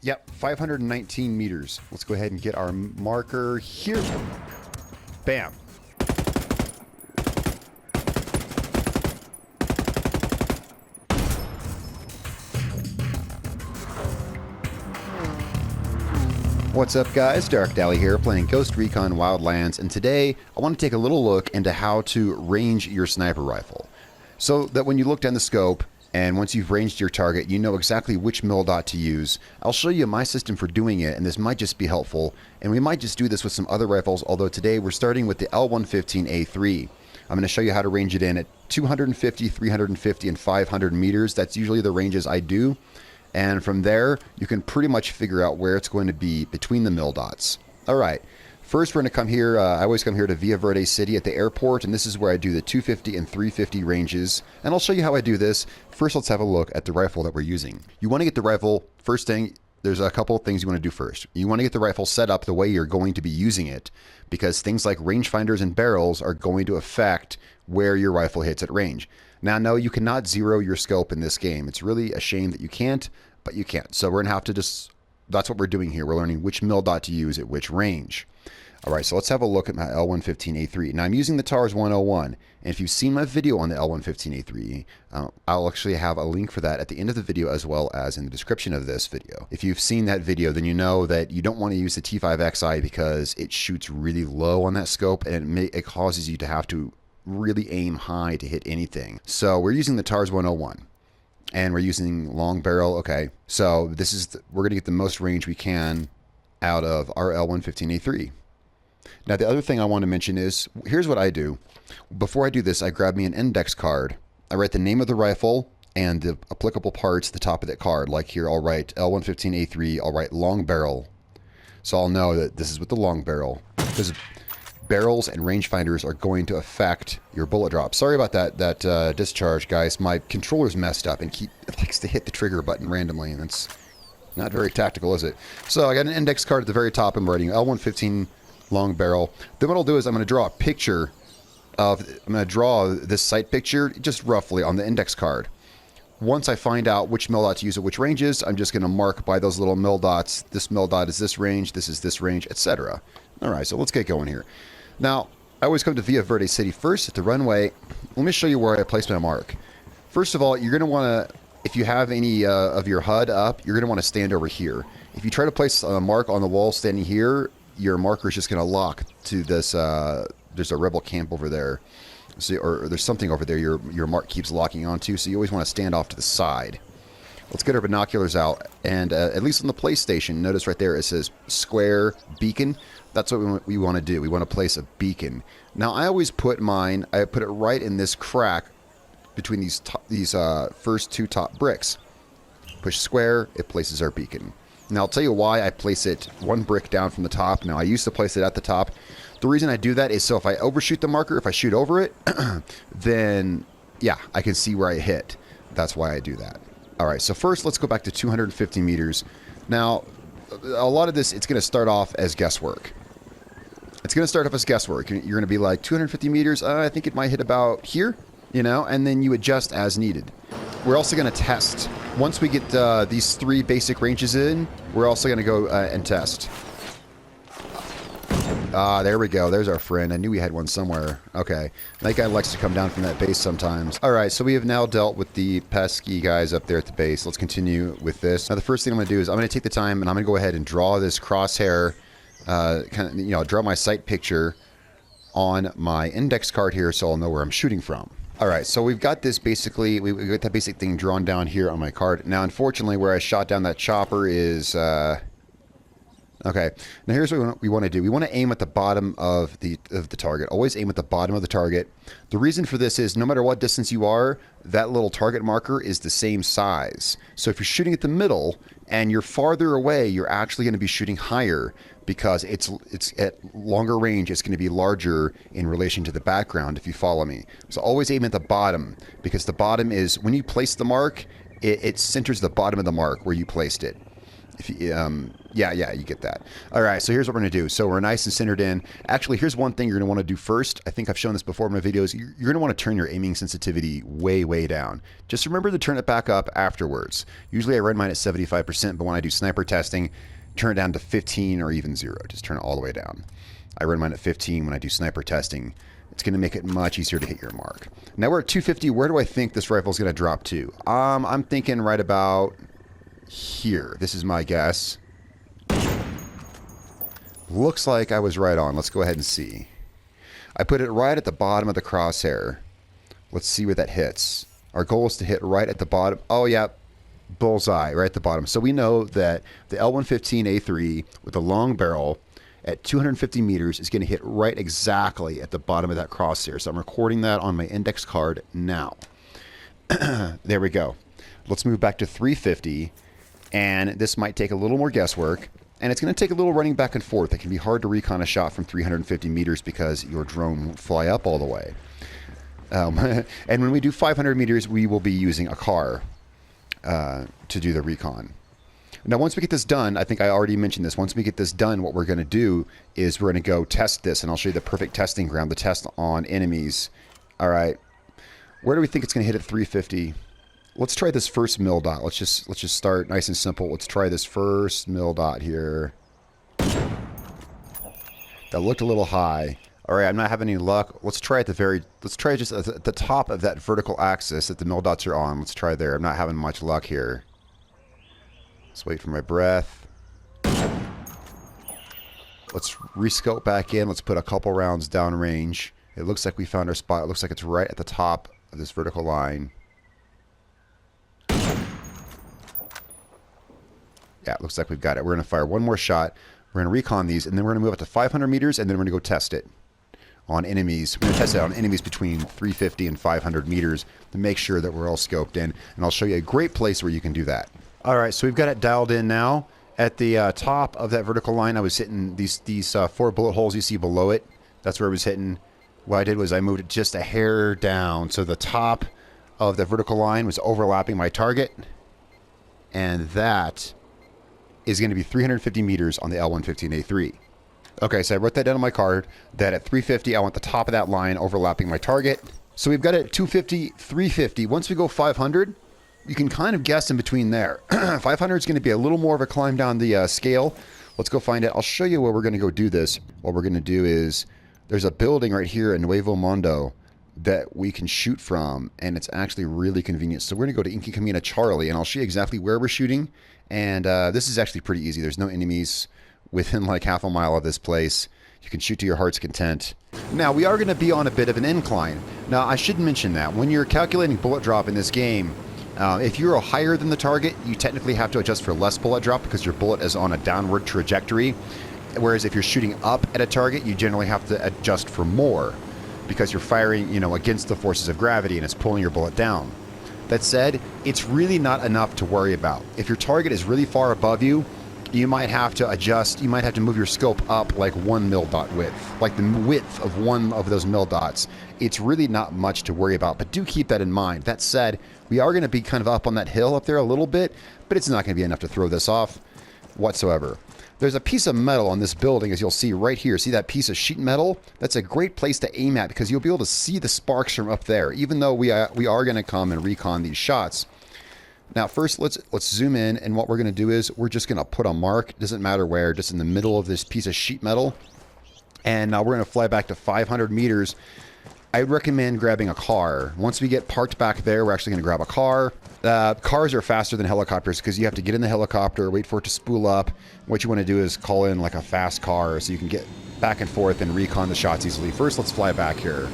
Yep, 519 meters. Let's go ahead and get our marker here. Bam. What's up guys, Darkdally here playing Ghost Recon Wildlands, and today I want to take a little look into how to range your sniper rifle. So that when you look down the scope, and once you've ranged your target, you know exactly which mildot to use. I'll show you my system for doing it, and this might just be helpful, and we might just do this with some other rifles, although today we're starting with the L115A3. I'm going to show you how to range it in at 250, 350, and 500 meters. That's usually the ranges I do. And from there, you can pretty much figure out where it's going to be between the mildots. All right, first we're going to come here. I always come here to Villa Verde City at the airport, and this is where I do the 250 and 350 ranges. And I'll show you how I do this. First, let's have a look at the rifle that we're using. You want to get the rifle, first thing, there's a couple of things you want to do first. You want to get the rifle set up the way you're going to be using it, because things like rangefinders and barrels are going to affect where your rifle hits at range. Now, no, you cannot zero your scope in this game. It's really a shame that you can't, but you can't. So we're going to have to just, that's what we're doing here. We're learning which mildot to use at which range. All right, so let's have a look at my L115A3. Now, I'm using the TARS 101, and if you've seen my video on the L115A3, I'll actually have a link for that at the end of the video as well as in the description of this video. If you've seen that video, then you know that you don't want to use the T5XI because it shoots really low on that scope, and it causes you to have to really aim high to hit anything. So we're using the TARS 101. And we're using long barrel. Okay, so this is we're going to get the most range we can out of our L115A3. Now, the other thing I want to mention is, here's what I do. Before I do this, I grab me an index card. I write the name of the rifle and the applicable parts at the top of that card. Like here, I'll write L115A3, I'll write long barrel. So I'll know that this is with the long barrel. Because barrels and rangefinders are going to affect your bullet drop. Sorry about that discharge, guys. My controller's messed up and it likes to hit the trigger button randomly, and it's not very tactical, is it? So I got an index card at the very top. I'm writing L115 long barrel. Then what I'll do is I'm going to draw a picture of, I'm going to draw this sight picture just roughly on the index card. Once I find out which mildot to use at which ranges, I'm just going to mark by those little mildots. This mildot is this range, this is this range, etc. All right, so let's get going here. Now, I always come to Villa Verde City first at the runway. Let me show you where I place my mark. First of all, you're going to want to, if you have any of your HUD up, you're going to want to stand over here. If you try to place a mark on the wall standing here, your marker is just going to lock to this, there's a rebel camp over there. So, or there's something over there your mark keeps locking onto, so you always want to stand off to the side. Let's get our binoculars out, and at least on the PlayStation, notice right there it says square beacon. That's what we want to do. We want to place a beacon. Now, I always put mine, I put it right in this crack between these first two top bricks. Push square, it places our beacon. Now, I'll tell you why I place it one brick down from the top. Now, I used to place it at the top. The reason I do that is so if I overshoot the marker, if I shoot over it, then, yeah, I can see where I hit. That's why I do that. All right, so first, let's go back to 250 meters. Now, a lot of this, it's going to start off as guesswork. It's going to start off as guesswork. You're going to be like, 250 meters, I think it might hit about here, you know, and then you adjust as needed. We're also going to test. Once we get these three basic ranges in, we're also going to go and test. There we go. There's our friend. I knew we had one somewhere. Okay. That guy likes to come down from that base sometimes. All right, so we have now dealt with the pesky guys up there at the base. Let's continue with this. Now, the first thing I'm going to do is I'm going to take the time and I'm going to go ahead and draw this crosshair, kind of, you know, draw my sight picture on my index card here so I'll know where I'm shooting from. All right, so we've got this basically, we got that basic thing drawn down here on my card. Now, unfortunately, where I shot down that chopper is... Okay, now here's what we want to do. We want to aim at the bottom of the target. Always aim at the bottom of the target. The reason for this is no matter what distance you are, that little target marker is the same size. So if you're shooting at the middle and you're farther away, you're actually going to be shooting higher because it's at longer range. It's going to be larger in relation to the background, if you follow me. So always aim at the bottom because the bottom is, when you place the mark, it centers the bottom of the mark where you placed it. If you, yeah, you get that. All right, so here's what we're going to do. So we're nice and centered in. Actually, here's one thing you're going to want to do first. I think I've shown this before in my videos. You're going to want to turn your aiming sensitivity way down. Just remember to turn it back up afterwards. Usually I run mine at 75%, but when I do sniper testing, turn it down to 15 or even 0. Just turn it all the way down. I run mine at 15 when I do sniper testing. It's going to make it much easier to hit your mark. Now we're at 250. Where do I think this rifle is going to drop to? I'm thinking right about here. This is my guess. Looks like I was right on. Let's go ahead and see. I put it right at the bottom of the crosshair. Let's see where that hits. Our goal is to hit right at the bottom. Oh, yeah. Bullseye, right at the bottom. So we know that the L115A3 with a long barrel at 250 meters is going to hit right exactly at the bottom of that crosshair. So I'm recording that on my index card now. There we go. Let's move back to 350. And this might take a little more guesswork. And it's going to take a little running back and forth. It can be hard to recon a shot from 350 meters because your drone won't fly up all the way. And when we do 500 meters, we will be using a car to do the recon. Now, once we get this done, I think I already mentioned this. Once we get this done, what we're going to do is we're going to go test this. And I'll show you the perfect testing ground, the test on enemies. All right. Where do we think it's going to hit at 350? Let's try this first mildot. Let's just start nice and simple. Let's try this first mildot here. That looked a little high. All right, I'm not having any luck. Let's try just at the top of that vertical axis that the mildots are on. Let's try there. I'm not having much luck here. Let's wait for my breath. Let's rescope back in. Let's put a couple rounds downrange. It looks like we found our spot. It looks like it's right at the top of this vertical line. Yeah, it looks like we've got it. We're going to fire one more shot. We're going to recon these, and then we're going to move up to 500 meters, and then we're going to go test it on enemies. We're going to test it on enemies between 350 and 500 meters to make sure that we're all scoped in, and I'll show you a great place where you can do that. All right, so we've got it dialed in now. At the top of that vertical line, I was hitting these 4 bullet holes you see below it. That's where I was hitting. What I did was I moved it just a hair down, so the top of the vertical line was overlapping my target, and that is going to be 350 meters on the L115A3. Okay, so I wrote that down on my card, that at 350, I want the top of that line overlapping my target. So we've got it at 250, 350. Once we go 500, you can kind of guess in between there. 500 is going to be a little more of a climb down the scale. Let's go find it. I'll show you where we're going to go do this. What we're going to do is, there's a building right here in Nuevo Mundo that we can shoot from, and it's actually really convenient. So we're going to go to Inky Camina Charlie, and I'll show you exactly where we're shooting. And this is actually pretty easy. There's no enemies within like half a mile of this place. You can shoot to your heart's content. Now, we are going to be on a bit of an incline. Now, I should mention that when you're calculating bullet drop in this game, if you're higher than the target, you technically have to adjust for less bullet drop because your bullet is on a downward trajectory. Whereas if you're shooting up at a target, you generally have to adjust for more because you're firing, against the forces of gravity and it's pulling your bullet down. That said, it's really not enough to worry about. If your target is really far above you, you might have to adjust. You might have to move your scope up like 1 mildot width, like the width of one of those mildots. It's really not much to worry about, but do keep that in mind. That said, we are going to be kind of up on that hill up there a little bit, but it's not going to be enough to throw this off whatsoever. There's a piece of metal on this building, as you'll see right here. See that piece of sheet metal? That's a great place to aim at because you'll be able to see the sparks from up there, even though we are going to come and recon these shots. Now, first, let's zoom in, and what we're going to do is we're just going to put a mark, doesn't matter where, just in the middle of this piece of sheet metal. And now we're going to fly back to 500 meters. I would recommend grabbing a car. Once we get parked back there, we're actually going to grab a car. Cars are faster than helicopters because you have to get in the helicopter, wait for it to spool up. What you want to do is call in like a fast car so you can get back and forth and recon the shots easily. First, let's fly back here.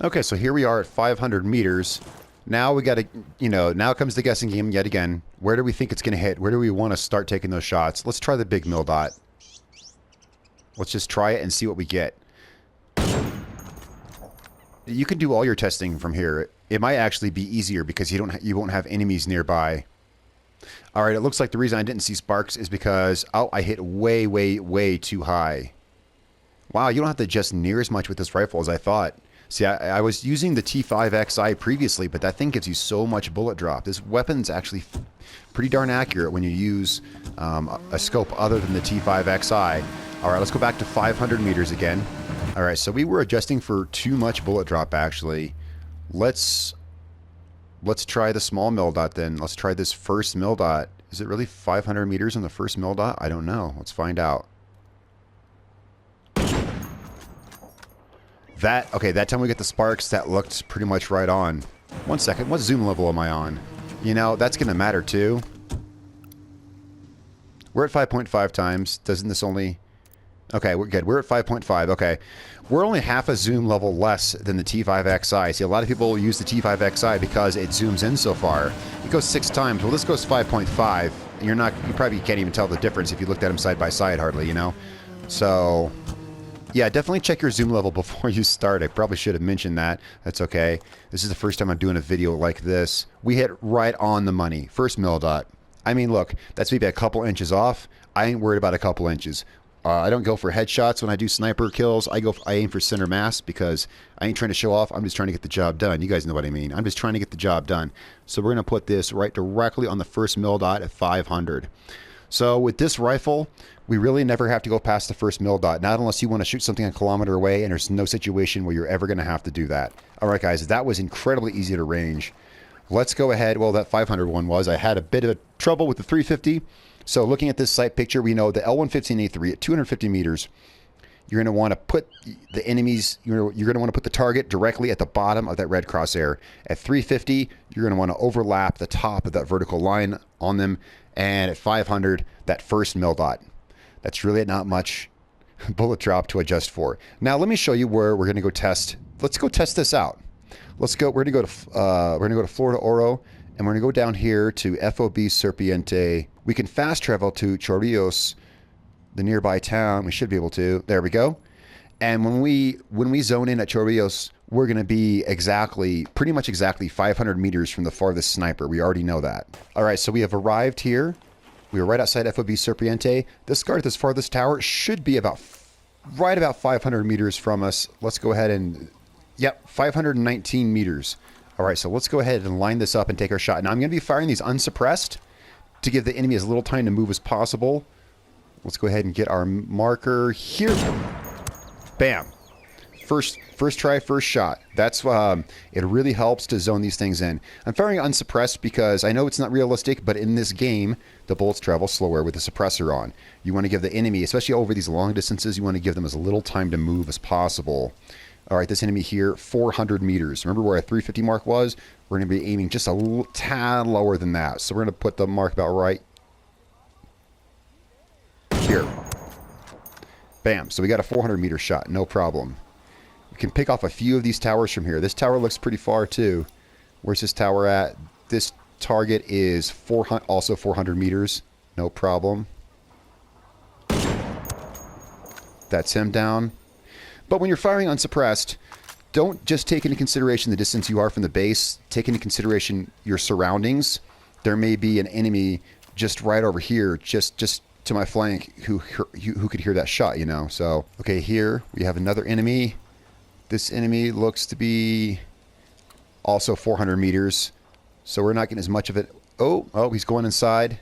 Okay, so here we are at 500 meters. Now we got to, now comes the guessing game yet again. Where do we think it's going to hit? Where do we want to start taking those shots? Let's try the big mildot. Let's just try it and see what we get. You can do all your testing from here. It might actually be easier because you won't have enemies nearby. All right, it looks like the reason I didn't see sparks is because I hit way too high. Wow, you don't have to adjust near as much with this rifle as I thought. See, I was using the T5XI previously, but that thing gives you so much bullet drop. This weapon's actually pretty darn accurate when you use a scope other than the T5XI. All right, let's go back to 500 meters again. All right, so we were adjusting for too much bullet drop, actually. Let's try the small mildot then. Let's try this first mildot. Is it really 500 meters on the first mildot? I don't know. Let's find out. Okay, that time we get the sparks, that looked pretty much right on. 1 second, what zoom level am I on? You know, that's going to matter too. We're at 5.5 times. Doesn't this only... Okay, we're good. We're at 5.5. Okay. We're only half a zoom level less than the T5XI. See, a lot of people use the T5XI because it zooms in so far. It goes 6 times. Well, this goes 5.5. And you probably can't even tell the difference if you looked at them side by side hardly, you know? So... yeah, definitely check your zoom level before you start. I probably should have mentioned that. That's okay. This is the first time I'm doing a video like this. We hit right on the money. First mildot. I mean, look, that's maybe a couple inches off. I ain't worried about a couple inches. I don't go for headshots when I do sniper kills. I aim for center mass because I ain't trying to show off. I'm just trying to get the job done. You guys know what I mean. I'm just trying to get the job done. So we're going to put this right directly on the first mildot at 500. So with this rifle, we really never have to go past the first mildot, not unless you want to shoot something a kilometer away, and there's no situation where you're ever going to have to do that. All right, guys, that was incredibly easy to range. Let's go ahead. Well, that 500 one was. I had a bit of trouble with the 350. So looking at this sight picture, we know the L115A3 at 250 meters, you're going to want to put the enemies, you're going to want to put the target directly at the bottom of that red crosshair. At 350, you're going to want to overlap the top of that vertical line on them. And at 500, that first mildot. That's really not much bullet drop to adjust for. Now let me show you where we're going to go test. Let's go test this out. Let's go. We're going to go to Florida Oro, and we're going to go down here to FOB Serpiente. We can fast travel to Chorrillos, the nearby town. We should be able to. There we go. And when we zone in at Chorrillos, we're going to be pretty much exactly 500 meters from the farthest sniper. We already know that. All right, so we have arrived here. We are right outside FOB Serpiente. This guard at this farthest tower should be right about 500 meters from us. Let's go ahead and, yep, 519 meters. All right, so let's go ahead and line this up and take our shot. Now I'm going to be firing these unsuppressed to give the enemy as little time to move as possible. Let's go ahead and get our marker here. Bam. First try, first shot. That's it really helps to zone these things in. I'm firing unsuppressed because I know it's not realistic, but in this game, the bullets travel slower with the suppressor on. You want to give the enemy, especially over these long distances, you want to give them as little time to move as possible. All right, this enemy here, 400 meters. Remember where our 350 mark was? We're going to be aiming just a little tad lower than that. So we're going to put the mark about right here. Bam. So we got a 400 meter shot, no problem. We can pick off a few of these towers from here. This tower looks pretty far too. Where's this tower at? This target is also 400 meters. No problem. That's him down. But when you're firing unsuppressed, don't just take into consideration the distance you are from the base. Take into consideration your surroundings. There may be an enemy just right over here, just to my flank, who could hear that shot, you know. So, okay, here we have another enemy. This enemy looks to be also 400 meters. So we're not getting as much of it. Oh, he's going inside.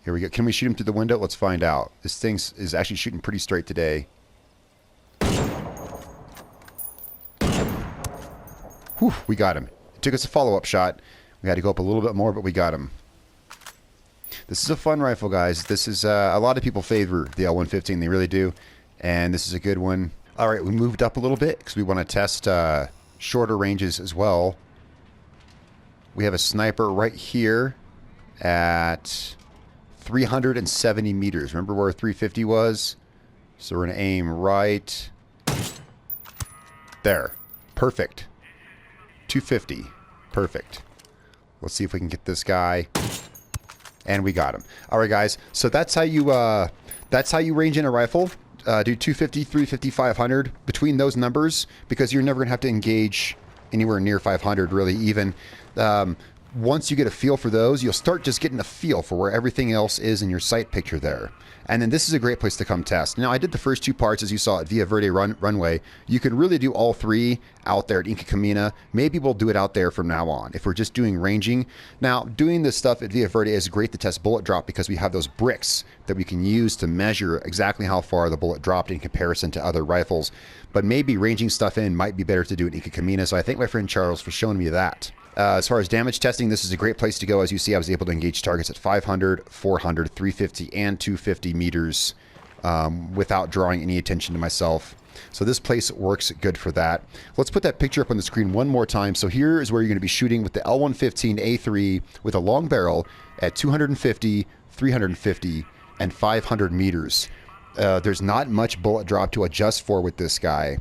Here we go. Can we shoot him through the window? Let's find out. This thing is actually shooting pretty straight today. Whew, we got him. It took us a follow-up shot. We had to go up a little bit more, but we got him. This is a fun rifle, guys. This is a lot of people favor the L115. They really do. And this is a good one. All right, we moved up a little bit because we want to test shorter ranges as well. We have a sniper right here at 370 meters. Remember where 350 was? So we're going to aim right there. Perfect. 250. Perfect. Let's see if we can get this guy. And we got him. All right, guys. So that's how you range in a rifle. Do 250, 350, 500 between those numbers, because you're never going to have to engage anywhere near 500, really, even. once you get a feel for those, you'll start just getting a feel for where everything else is in your sight picture there. And then this is a great place to come test. Now, I did the first 2 parts, as you saw, at Villa Verde Runway. You can really do all 3 out there at Inca Camina. Maybe we'll do it out there from now on, if we're just doing ranging. Now, doing this stuff at Villa Verde is great to test bullet drop because we have those bricks that we can use to measure exactly how far the bullet dropped in comparison to other rifles. But maybe ranging stuff in might be better to do at Inca Camina, so I thank my friend Charles for showing me that. As far as damage testing, this is a great place to go. As you see, I was able to engage targets at 500, 400, 350, and 250 meters without drawing any attention to myself. So this place works good for that. Let's put that picture up on the screen one more time. So here is where you're going to be shooting with the L115A3 with a long barrel at 250, 350, and 500 meters. There's not much bullet drop to adjust for with this guy.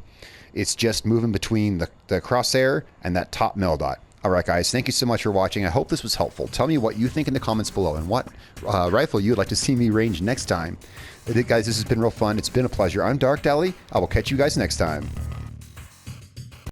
It's just moving between the crosshair and that top mildot. All right, guys, thank you so much for watching. I hope this was helpful. Tell me what you think in the comments below and what rifle you would like to see me range next time. Guys, this has been real fun. It's been a pleasure. I'm Darkdally. I will catch you guys next time.